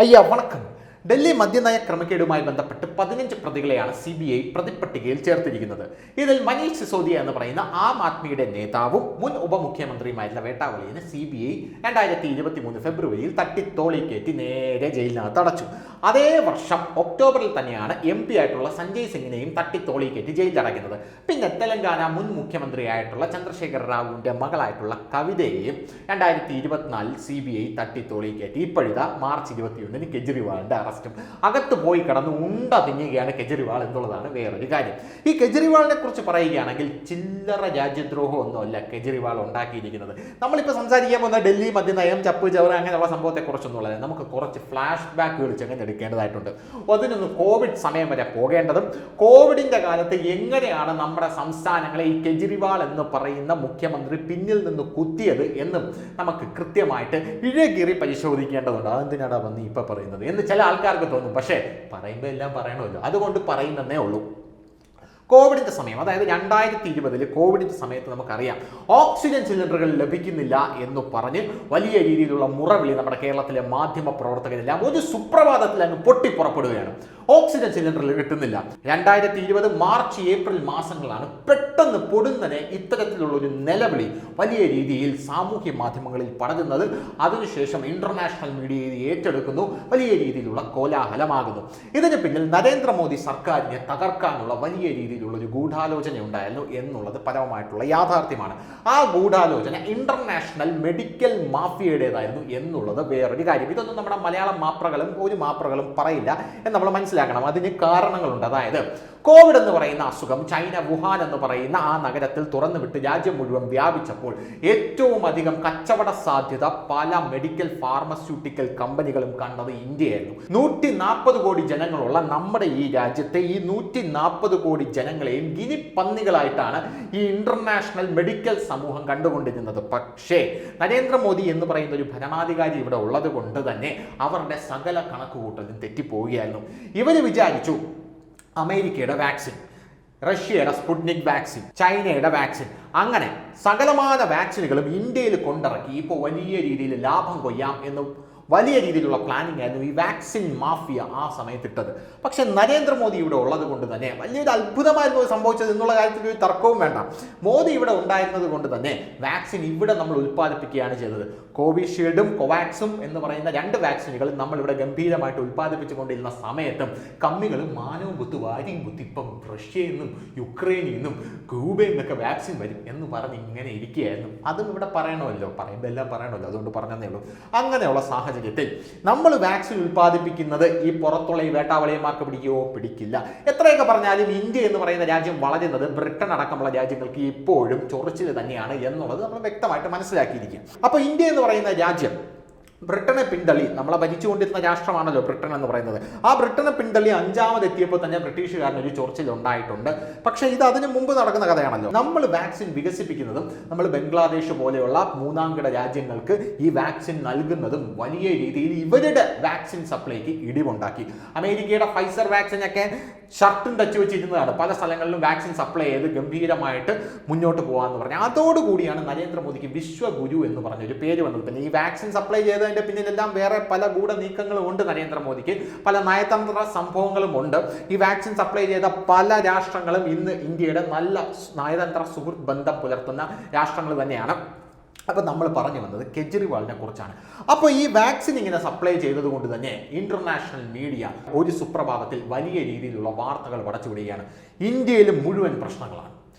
അയ്യ വണക്കം. ഡൽഹി മദ്യനയ ക്രമക്കേടുമായി ബന്ധപ്പെട്ട് 15 പ്രതികളെയാണ് CBI പ്രതിപ്പട്ടികയിൽ ചേർത്തിരിക്കുന്നത്. ഇതിൽ മനീഷ് സിസോദിയ എന്ന് പറയുന്ന ആം ആദ്മിയുടെ നേതാവും മുൻ ഉപമുഖ്യമന്ത്രിയുമായിരുന്ന വേട്ടാവളിയെ CBI 2023 ഫെബ്രുവരിയിൽ തട്ടിത്തോളിക്കേറ്റി നേരെ ജയിലിനകത്ത് അടച്ചു. അതേ വർഷം ഒക്ടോബറിൽ തന്നെയാണ് MP ആയിട്ടുള്ള സഞ്ജയ് സിംഗിനെയും തട്ടിത്തോളിക്കേറ്റി ജയിലിലടയ്ക്കുന്നത്. പിന്നെ തെലങ്കാന മുൻ മുഖ്യമന്ത്രിയായിട്ടുള്ള ചന്ദ്രശേഖർ റാവുവിന്റെ മകളായിട്ടുള്ള കവിതയെയും 2024 CBI തട്ടിത്തോളിക്കേറ്റി. ഇപ്പോഴിതാ മാർച്ച് 21 കെജ്രിവാളിന്റെ അറസ്റ്റും. അകത്ത് പോയി കിടന്ന് ഉണ്ട തിന്നുകയാണ് കെജ്രിവാൾ എന്നുള്ളതാണ് വേറൊരു കാര്യം. ഈ കെജ്രിവാളിനെ കുറിച്ച് പറയുകയാണെങ്കിൽ ചില്ലറ രാജ്യദ്രോഹം ഒന്നുമല്ല കെജ്രിവാൾ ഉണ്ടാക്കിയിരിക്കുന്നത്. നമ്മളിപ്പോൾ സംസാരിക്കാൻ പോകുന്ന ഡൽഹി മദ്യനയം, ചപ്പ് ചവറ അങ്ങനെയുള്ള സംഭവത്തെക്കുറിച്ചൊന്നുള്ളത് നമുക്ക് കുറച്ച് ഫ്ലാഷ് ബാക്കുകൾ എടുക്കേണ്ടതായിട്ടുണ്ട്. അതിനൊന്ന് കോവിഡ് സമയം വരെ പോകേണ്ടതും കോവിഡിന്റെ കാലത്ത് എങ്ങനെയാണ് നമ്മുടെ സംസ്ഥാനങ്ങളെ ഈ കെജ്രിവാൾ എന്ന് പറയുന്ന മുഖ്യമന്ത്രി പിന്നിൽ നിന്ന് കുത്തിയത് എന്നും നമുക്ക് കൃത്യമായിട്ട് ഇഴകീറി പരിശോധിക്കേണ്ടതുണ്ട്. അതെന്തിനാണ് വന്ന് ഇപ്പൊ പറയുന്നത് എന്ന് ചില ആൾക്കാർക്ക് തോന്നും. പക്ഷേ പറയുമ്പോൾ എല്ലാം പറയണമല്ലോ, അതുകൊണ്ട് പറയുന്നതേ ഉള്ളൂ. കോവിഡിന്റെ സമയം, അതായത് 2020 കോവിഡിന്റെ സമയത്ത് നമുക്കറിയാം ഓക്സിജൻ സിലിണ്ടറുകൾ ലഭിക്കുന്നില്ല എന്ന് പറഞ്ഞ് വലിയ രീതിയിലുള്ള മുറവിളി നമ്മുടെ കേരളത്തിലെ മാധ്യമ പ്രവർത്തകരെല്ലാം ഒരു സുപ്രഭാതത്തിൽ അങ്ങ് പൊട്ടിപ്പുറപ്പെടുകയാണ്. ഓക്സിജൻ സിലിണ്ടറിൽ കിട്ടുന്നില്ല. 2020 മാർച്ച് ഏപ്രിൽ മാസങ്ങളാണ് പെട്ടെന്ന് പൊടുന്നനെ ഇത്തരത്തിലുള്ള ഒരു നിലവിളി വലിയ രീതിയിൽ സാമൂഹ്യ മാധ്യമങ്ങളിൽ പടരുന്നത്. അതിനുശേഷം ഇന്റർനാഷണൽ മീഡിയ ഏറ്റെടുക്കുന്നു, വലിയ രീതിയിലുള്ള കോലാഹലമാകുന്നു. ഇതിന് പിന്നിൽ നരേന്ദ്രമോദി സർക്കാരിനെ തകർക്കാനുള്ള വലിയ രീതിയിലുള്ള ഒരു ഗൂഢാലോചന ഉണ്ടായിരുന്നു എന്നുള്ളത് പരമമായിട്ടുള്ള യാഥാർത്ഥ്യമാണ്. ആ ഗൂഢാലോചന ഇന്റർനാഷണൽ മെഡിക്കൽ മാഫിയയുടേതായിരുന്നു എന്നുള്ളത് വേറൊരു കാര്യം. ഇതൊന്നും നമ്മുടെ മലയാളം മാപ്രകളും ഒരു മാപ്രകളും പറയില്ല എന്ന് നമ്മൾ മനസ്സിലാക്കണം. അതിന് കാരണങ്ങളുണ്ട്. അതായത് കോവിഡ് എന്ന് പറയുന്ന അസുഖം ചൈന വുഹാൻ എന്ന് പറയുന്ന ആ നഗരത്തിൽ തുറന്നു വിട്ട് രാജ്യം മുഴുവൻ വ്യാപിച്ചപ്പോൾ ഏറ്റവും അധികം കച്ചവട സാധ്യത പല മെഡിക്കൽ ഫാർമസ്യൂട്ടിക്കൽ കമ്പനികളും കണ്ടത് ഇന്ത്യയായിരുന്നു. 140 കോടി ജനങ്ങളുള്ള നമ്മുടെ ഈ രാജ്യത്തെ ഈ 140 കോടി ജനങ്ങളെയും ഗിനിപ്പന്നികളായിട്ടാണ് ഈ ഇന്റർനാഷണൽ മെഡിക്കൽ സമൂഹം കണ്ടുകൊണ്ടിരുന്നത്. പക്ഷേ നരേന്ദ്രമോദി എന്ന് പറയുന്ന ഒരു ഭരണാധികാരി ഇവിടെ ഉള്ളത് കൊണ്ട് തന്നെ അവരുടെ സകല കണക്കുകൂട്ടലും തെറ്റിപ്പോവുകയായിരുന്നു. ഇവർ വിചാരിച്ചു അമേരിക്കയുടെ വാക്സിൻ, റഷ്യയുടെ സ്പുട്നിക് വാക്സിൻ, ചൈനയുടെ വാക്സിൻ, അങ്ങനെ സകലമാന വാക്സിനുകളും ഇന്ത്യയിൽ കൊണ്ടിറക്കി ഇപ്പോൾ വലിയ രീതിയിൽ ലാഭം കൊയ്യാം എന്ന് വലിയ രീതിയിലുള്ള പ്ലാനിങ് ആയിരുന്നു ഈ വാക്സിൻ മാഫിയ ആ സമയത്തിട്ടത്. പക്ഷെ നരേന്ദ്രമോദി ഇവിടെ ഉള്ളത് കൊണ്ട് തന്നെ വലിയൊരു അത്ഭുതമായിരുന്നു സംഭവിച്ചത് എന്നുള്ള കാര്യത്തിൽ ഒരു തർക്കവും വേണ്ട. മോദി ഇവിടെ ഉണ്ടായിരുന്നത് കൊണ്ട് തന്നെ വാക്സിൻ ഇവിടെ നമ്മൾ ഉൽപ്പാദിപ്പിക്കുകയാണ് ചെയ്തത്. കോവിഷീൽഡും കോവാക്സും എന്ന് പറയുന്ന 2 വാക്സിനുകൾ നമ്മൾ ഇവിടെ ഗംഭീരമായിട്ട് ഉൽപ്പാദിപ്പിച്ചുകൊണ്ടിരുന്ന സമയത്തും കമ്മികളും മാനവും കുത്തു വാരിയും കുത്തി ഇപ്പം റഷ്യയിൽ നിന്നും യുക്രൈനിൽ നിന്നും ക്യൂബയിൽ നിന്നൊക്കെ വാക്സിൻ വരും എന്ന് പറഞ്ഞ് ഇങ്ങനെ ഇരിക്കുകയായിരുന്നു. അതും ഇവിടെ പറയണമല്ലോ, പറയുമ്പോൾ എല്ലാം പറയണമല്ലോ, അതുകൊണ്ട് പറഞ്ഞതേ ഉള്ളൂ. അങ്ങനെയുള്ള സാഹചര്യത്തിൽ നമ്മൾ വാക്സിൻ ഉൽപ്പാദിപ്പിക്കുന്നത് ഈ പുറത്തുള്ള ഈ വേട്ടാവളിയന്മാർക്ക് പിടിക്കുകയോ പിടിക്കില്ല. എത്രയൊക്കെ പറഞ്ഞാലും ഇന്ത്യ എന്ന് പറയുന്ന രാജ്യം വളരുന്നത് ബ്രിട്ടൻ അടക്കമുള്ള രാജ്യങ്ങൾക്ക് ഇപ്പോഴും ചൊറിച്ചിൽ തന്നെയാണ് എന്നുള്ളത് നമ്മൾ വ്യക്തമായിട്ട് മനസ്സിലാക്കിയിരിക്കുക. അപ്പോൾ ഇന്ത്യ എന്ന് പറയുന്ന രാജ്യം ബ്രിട്ടനെ പിന്തള്ളി, നമ്മളെ ഭരിച്ചുകൊണ്ടിരുന്ന രാഷ്ട്രമാണല്ലോ ബ്രിട്ടൻ എന്ന് പറയുന്നത്. ആ ബ്രിട്ടനെ പിന്തള്ളി 5ാമതെത്തിയപ്പോൾ തന്നെ ബ്രിട്ടീഷുകാരന് ഒരു ചൊറിച്ചിൽ ഉണ്ടായിട്ടുണ്ട്. പക്ഷേ ഇത് അതിനു മുമ്പ് നടക്കുന്ന കഥയാണല്ലോ. നമ്മൾ വാക്സിൻ വികസിപ്പിക്കുന്നതും നമ്മൾ ബംഗ്ലാദേശ് പോലെയുള്ള 3ാംകിട രാജ്യങ്ങൾക്ക് ഈ വാക്സിൻ നൽകുന്നതും വലിയ രീതിയിൽ ഇവരുടെ വാക്സിൻ സപ്ലൈക്ക് ഇടിവുണ്ടാക്കി. അമേരിക്കയുടെ ഫൈസർ വാക്സിനൊക്കെ ഷർട്ടും ടച്ച് വെച്ചിരുന്നതാണ്. പല സ്ഥലങ്ങളിലും വാക്സിൻ സപ്ലൈ ചെയ്ത് ഗംഭീരമായിട്ട് മുന്നോട്ട് പോകാമെന്ന് പറഞ്ഞു. അതോടുകൂടിയാണ് നരേന്ദ്രമോദിക്ക് വിശ്വഗുരു എന്ന് പറഞ്ഞൊരു പേര് വന്നത്. പിന്നെ ഈ വാക്സിൻ സപ്ലൈ ചെയ്തതിൻ്റെ പിന്നിലെല്ലാം വേറെ പല ഗൂഢ നീക്കങ്ങളും ഉണ്ട്. നരേന്ദ്രമോദിക്ക് പല നയതന്ത്ര സംഭവങ്ങളും ഉണ്ട്. ഈ വാക്സിൻ സപ്ലൈ ചെയ്ത പല രാഷ്ട്രങ്ങളും ഇന്ന് ഇന്ത്യയുടെ നല്ല നയതന്ത്ര സുഹൃത്ത് ബന്ധം പുലർത്തുന്ന രാഷ്ട്രങ്ങൾ തന്നെയാണ്. അപ്പോൾ നമ്മൾ പറഞ്ഞു വന്നത് കെജ്രിവാളിനെ കുറിച്ചാണ്. അപ്പോൾ ഈ വാക്സിൻ ഇങ്ങനെ സപ്ലൈ ചെയ്തത് കൊണ്ട് തന്നെ ഇന്റർനാഷണൽ മീഡിയ ഒരു സുപ്രഭാതത്തിൽ വലിയ രീതിയിലുള്ള വാർത്തകൾ പടച്ചുവിടുകയാണ്. ഇന്ത്യയിൽ മുഴുവൻ പ്രശ്നങ്ങളാണ്.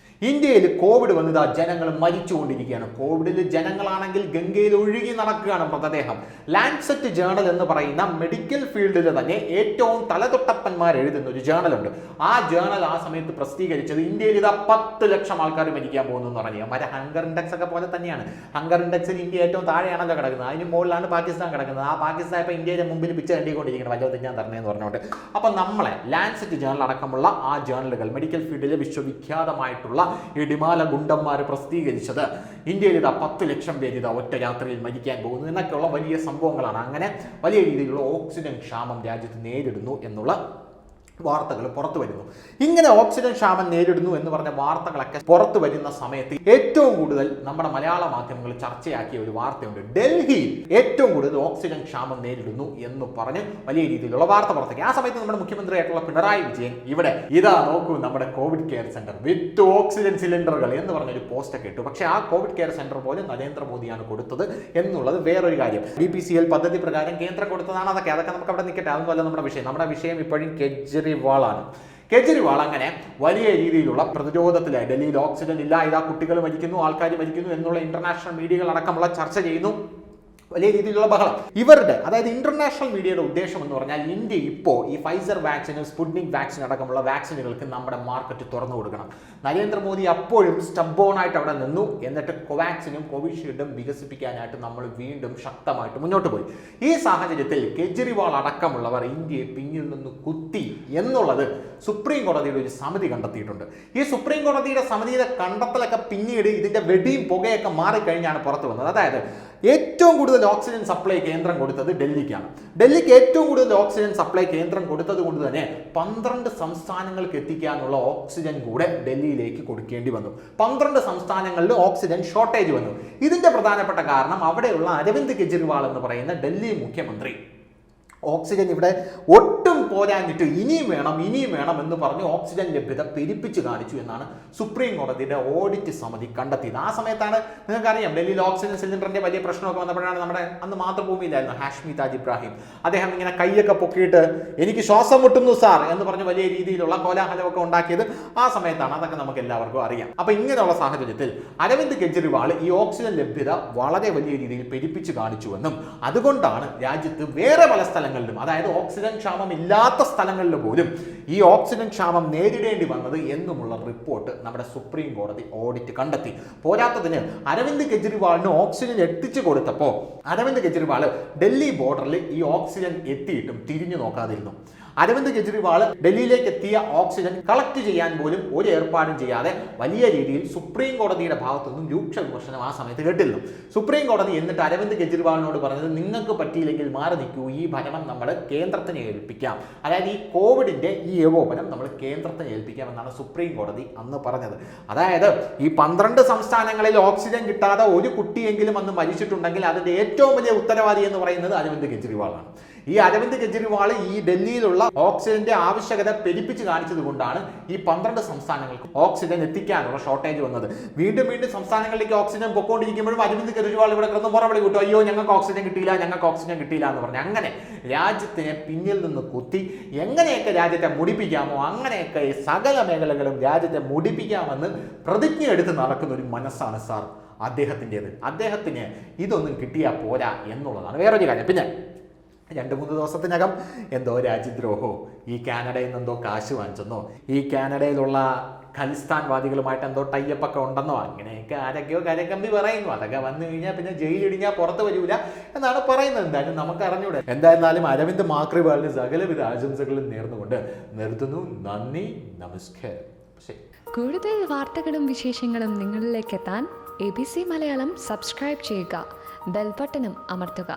ഇന്ത്യയിൽ കോവിഡ് വന്നത് ജനങ്ങൾ മരിച്ചുകൊണ്ടിരിക്കുകയാണ്. കോവിഡിൽ ജനങ്ങളാണെങ്കിൽ ഗംഗയിൽ ഒഴുകി നടക്കുകയാണ് മൃതദേഹം. ലാൻസെറ്റ് ജേണൽ എന്ന് പറയുന്ന മെഡിക്കൽ ഫീൽഡിൽ തന്നെ ഏറ്റവും തലതൊട്ടപ്പന്മാർ എഴുതുന്ന ഒരു ജേണലുണ്ട്. ആ ജേണൽ ആ സമയത്ത് പ്രസിദ്ധീകരിച്ചത് ഇന്ത്യയിൽ ഇതാ 10 ലക്ഷം ആൾക്കാർ മരിക്കാൻ പോകുന്നു എന്ന് പറഞ്ഞാൽ മറ്റേ ഹങ്കർ ഇൻഡെക്സ് ഒക്കെ പോലെ തന്നെയാണ്. ഹങ്കർ ഇൻഡെക്സിൽ ഇന്ത്യ ഏറ്റവും താഴെയാണല്ലോ കിടക്കുന്നത്. അതിന് മുകളിലാണ് പാകിസ്ഥാൻ കിടക്കുന്നത്. ആ പാകിസ്ഥാൻ ഇപ്പോൾ ഇന്ത്യയുടെ മുമ്പിൽ പിച്ച കണ്ടിക്കൊണ്ടിരിക്കണം വല്ലതും ഞാൻ തരണേന്ന് പറഞ്ഞുകൊണ്ട്. അപ്പം നമ്മളെ ലാൻസെറ്റ് ജേണൽ അടക്കമുള്ള ആ ജേണലുകൾ മെഡിക്കൽ ഫീൽഡിലെ വിശ്വവിഖ്യാതമായിട്ടുള്ള ഈ ഡിമാല ഗുണ്ടന്മാർ പ്രസിദ്ധീകരിച്ചത് ഇന്ത്യയിൽ ഇതാ 10 ലക്ഷം പേര് ഇതാ ഒറ്റ രാത്രിയിൽ മരിക്കാൻ പോകുന്നു എന്നൊക്കെയുള്ള വലിയ സംഭവങ്ങളാണ്. അങ്ങനെ വലിയ രീതിയിലുള്ള ഓക്സിജൻ ക്ഷാമം രാജ്യത്ത് നേരിടുന്നു എന്നുള്ള വാർത്തകൾ പുറത്തു വരുന്നു. ഇങ്ങനെ ഓക്സിജൻ ക്ഷാമം നേരിടുന്നു എന്ന് പറഞ്ഞ വാർത്തകളൊക്കെ പുറത്തു വരുന്ന സമയത്ത് ഏറ്റവും കൂടുതൽ നമ്മുടെ മലയാള മാധ്യമങ്ങൾ ചർച്ചയാക്കിയ ഒരു വാർത്തയുണ്ട്. ഡൽഹിയിൽ ഏറ്റവും കൂടുതൽ ഓക്സിജൻ ക്ഷാമം നേരിടുന്നു എന്ന് പറഞ്ഞ് വലിയ രീതിയിലുള്ള വാർത്ത പുറത്തേക്ക്. ആ സമയത്ത് നമ്മുടെ മുഖ്യമന്ത്രിയായിട്ടുള്ള പിണറായി വിജയൻ ഇവിടെ ഇതാ നോക്കൂ നമ്മുടെ Covid care centre with oxygen സിലിണ്ടറുകൾ എന്ന് പറഞ്ഞൊരു പോസ്റ്റൊക്കെ ഇട്ടു. പക്ഷേ ആ കോവിഡ് കെയർ സെന്റർ പോലും നരേന്ദ്രമോദിയാണ് കൊടുത്തത് എന്നുള്ളത് വേറൊരു കാര്യം. BPCL പദ്ധതി പ്രകാരം കേന്ദ്രം കൊടുത്തതാണ്. അതൊക്കെ നമുക്ക് അവിടെ നിൽക്കട്ടെ, അതൊന്നുമല്ല നമ്മുടെ വിഷയം. നമ്മുടെ വിഷയം ഇപ്പോഴും കേജ്രിവാളാണ്. കേജ്രിവാൾ അങ്ങനെ വലിയ രീതിയിലുള്ള പ്രതിരോധത്തിലായി. ഡൽഹിയിൽ ഓക്സിജൻ ഇല്ല, ഇതാ കുട്ടികൾ മരിക്കുന്നു, ആൾക്കാർ മരിക്കുന്നു എന്നുള്ള ഇന്റർനാഷണൽ മീഡിയകൾ അടക്കമുള്ള ചർച്ച ചെയ്യുന്നു. വലിയ രീതിയിലുള്ള ബഹളം. ഇവരുടെ അതായത് ഇന്റർനാഷണൽ മീഡിയയുടെ ഉദ്ദേശം എന്ന് പറഞ്ഞാൽ ഇന്ത്യ ഇപ്പോൾ ഈ ഫൈസർ വാക്സിനും സ്പുട്നിക് വാക്സിൻ അടക്കമുള്ള വാക്സിനുകൾക്ക് നമ്മുടെ മാർക്കറ്റ് തുറന്നു കൊടുക്കണം. നരേന്ദ്രമോദി അപ്പോഴും സ്റ്റബോണായിട്ട് അവിടെ നിന്നു. എന്നിട്ട് കോവാക്സിനും കോവിഷീൽഡും വികസിപ്പിക്കാനായിട്ട് നമ്മൾ വീണ്ടും ശക്തമായിട്ട് മുന്നോട്ട് പോയി. ഈ സാഹചര്യത്തിൽ കേജ്രിവാൾ അടക്കമുള്ളവർ ഇന്ത്യയെ പിന്നിൽ നിന്ന് കുത്തി എന്നുള്ളത് സുപ്രീം കോടതിയുടെ ഒരു സമിതി കണ്ടെത്തിയിട്ടുണ്ട്. ഈ സുപ്രീം കോടതിയുടെ സമിതിയുടെ കണ്ടെത്തലൊക്കെ പിന്നീട് ഇതിന്റെ വെടിയും പുകയൊക്കെ മാറിക്കഴിഞ്ഞാണ് പുറത്തു വന്നത്. അതായത് ഏറ്റവും കൂടുതൽ ഓക്സിജൻ സപ്ലൈ കേന്ദ്രം കൊടുത്തത് ഡൽഹിക്കാണ്. ഡൽഹിക്ക് ഏറ്റവും കൂടുതൽ ഓക്സിജൻ സപ്ലൈ കേന്ദ്രം കൊടുത്തത് കൊണ്ട് തന്നെ 12 സംസ്ഥാനങ്ങൾക്ക് എത്തിക്കാനുള്ള ഓക്സിജൻ കൂടെ ഡൽഹിയിലേക്ക് കൊടുക്കേണ്ടി വന്നു. 12 സംസ്ഥാനങ്ങളിൽ ഓക്സിജൻ ഷോർട്ടേജ് വന്നു. ഇതിന്റെ പ്രധാനപ്പെട്ട കാരണം അവിടെയുള്ള അരവിന്ദ് കെജ്രിവാൾ എന്ന് പറയുന്ന ഡൽഹി മുഖ്യമന്ത്രി ഓക്സിജൻ ഇവിടെ ഒട്ടും പോരാഞ്ഞിട്ട് ഇനിയും വേണം എന്ന് പറഞ്ഞ് ഓക്സിജൻ ലഭ്യത പെരുപ്പിച്ച് കാണിച്ചു എന്നാണ് സുപ്രീം കോടതിയുടെ ഓഡിറ്റ് സമിതി കണ്ടെത്തിയത്. ആ സമയത്താണ് നിങ്ങൾക്കറിയാം ഡൽഹിയിൽ ഓക്സിജൻ സിലിണ്ടറിന്റെ വലിയ പ്രശ്നമൊക്കെ വന്നപ്പോഴാണ് നമ്മുടെ അന്ന് മാതൃഭൂമിയിലായിരുന്നു ഹാഷ്മി താജ് ഇബ്രാഹിം. അദ്ദേഹം ഇങ്ങനെ കൈയൊക്കെ പൊക്കിയിട്ട് എനിക്ക് ശ്വാസം മുട്ടുന്നു സാർ എന്ന് പറഞ്ഞ് വലിയ രീതിയിലുള്ള കോലാഹലമൊക്കെ ഉണ്ടാക്കിയത് ആ സമയത്താണ്. അതൊക്കെ നമുക്ക് എല്ലാവർക്കും അറിയാം. അപ്പൊ ഇങ്ങനെയുള്ള സാഹചര്യത്തിൽ അരവിന്ദ് കെജ്രിവാൾ ഈ ഓക്സിജൻ ലഭ്യത വളരെ വലിയ രീതിയിൽ പെരുപ്പിച്ച് കാണിച്ചുവെന്നും അതുകൊണ്ടാണ് രാജ്യത്ത് വേറെ പല സ്ഥലങ്ങളിലും അതായത് ഓക്സിജൻ ക്ഷാമം ഇല്ലാത്ത സ്ഥലങ്ങളിൽ പോലും ഈ ഓക്സിജൻ ക്ഷാമം നേരിടേണ്ടി വന്നത് എന്നുമുള്ള റിപ്പോർട്ട് നമ്മുടെ സുപ്രീം കോടതി ഓഡിറ്റ് കണ്ടെത്തി. പോരാത്തതിന് അരവിന്ദ് കെജ്രിവാളിന് ഓക്സിജൻ എത്തിച്ചു കൊടുത്തപ്പോൾ അരവിന്ദ് കെജ്രിവാൾ ഡൽഹി ബോർഡറിൽ ഈ ഓക്സിജൻ എത്തിയിട്ടും തിരിഞ്ഞു നോക്കാതിരുന്നു. അരവിന്ദ് കെജ്രിവാൾ ഡൽഹിയിലേക്ക് എത്തിയ ഓക്സിജൻ കളക്ട് ചെയ്യാൻ പോലും ഒരു ഏർപ്പാടും ചെയ്യാതെ വലിയ രീതിയിൽ സുപ്രീം കോടതിയുടെ ഭാഗത്തു നിന്നും രൂക്ഷ വിമർശനം ആ സമയത്ത് കേട്ടിരുന്നു. സുപ്രീം കോടതി എന്നിട്ട് അരവിന്ദ് കെജ്രിവാളിനോട് പറഞ്ഞത് നിങ്ങൾക്ക് പറ്റിയില്ലെങ്കിൽ മാറി നിൽക്കൂ, ഈ ഭരണം നമ്മൾ കേന്ദ്രത്തിന് ഏൽപ്പിക്കാം. അതായത് ഈ കോവിഡിന്റെ ഈ ഏകോപനം നമ്മൾ കേന്ദ്രത്തിന് ഏൽപ്പിക്കാം എന്നാണ് സുപ്രീം കോടതി അന്ന് പറഞ്ഞത്. അതായത് ഈ 12 സംസ്ഥാനങ്ങളിൽ ഓക്സിജൻ കിട്ടാതെ ഒരു കുട്ടിയെങ്കിലും അന്ന് മരിച്ചിട്ടുണ്ടെങ്കിൽ അതിന്റെ ഏറ്റവും വലിയ ഉത്തരവാദി എന്ന് പറയുന്നത് അരവിന്ദ് കെജ്രിവാളാണ്. ഈ അരവിന്ദ് കെജ്രിവാൾ ഈ ഡൽഹിയിലുള്ള ഓക്സിജന്റെ ആവശ്യകത പെരുപ്പിച്ച് കാണിച്ചത് കൊണ്ടാണ് ഈ 12 സംസ്ഥാനങ്ങൾക്ക് ഓക്സിജൻ എത്തിക്കാനുള്ള ഷോർട്ടേജ് വന്നത്. വീണ്ടും സംസ്ഥാനങ്ങളിലേക്ക് ഓക്സിജൻ പൊക്കോണ്ടിരിക്കുമ്പോഴും അരവിന്ദ് കെജ്രിവാൾ ഇവിടെ കിടന്ന് പുറവിളി കൂട്ടും, അയ്യോ ഞങ്ങൾക്ക് ഓക്സിജൻ കിട്ടിയില്ല എന്ന് പറഞ്ഞ് അങ്ങനെ രാജ്യത്തിനെ പിന്നിൽ നിന്ന് കുത്തി എങ്ങനെയൊക്കെ രാജ്യത്തെ മുടിപ്പിക്കാമോ അങ്ങനെയൊക്കെ സകല മേഖലകളും രാജ്യത്തെ മുടിപ്പിക്കാമെന്ന് പ്രതിജ്ഞ എടുത്ത് നടക്കുന്ന ഒരു മനസ്സാണ് സാർ അദ്ദേഹത്തിൻ്റെത്. അദ്ദേഹത്തിന് ഇതൊന്നും കിട്ടിയാൽ പോരാ എന്നുള്ളതാണ് വേറൊരു കാര്യം. പിന്നെ 2-3 ദിവസത്തിനകം എന്തോ രാജ്യദ്രോഹോ ഈ കാനഡയിൽ നിന്ന് എന്തോ കാശ് വാങ്ങിച്ചെന്നോ ഈ കാനഡയിലുള്ള ഖലിസ്ഥാൻവാദികളുമായിട്ട് എന്തോ ടൈപ്പൊക്കെ ഉണ്ടെന്നോ അങ്ങനെയൊക്കെ ആരൊക്കെയോ കരകമ്പി പറയുന്നു. അതൊക്കെ വന്നു കഴിഞ്ഞാൽ പിന്നെ ജയിലിടിഞ്ഞാൽ പുറത്ത് വരില്ല എന്നാണ് പറയുന്നത്. എന്തായാലും നമുക്ക് അറിഞ്ഞൂടെ. എന്തായിരുന്നാലും അരവിന്ദ് മാക്രിവാളിന് സകലവിധ ആശംസകളും നേർന്നുകൊണ്ട് നിർത്തുന്നു. നന്ദി, നമസ്കാരം. ശരി. കൂടുതൽ വാർത്തകളും വിശേഷങ്ങളും നിങ്ങളിലേക്ക് എത്താൻ ABC മലയാളം സബ്സ്ക്രൈബ് ചെയ്യുക, ബെൽ ബട്ടണും അമർത്തുക.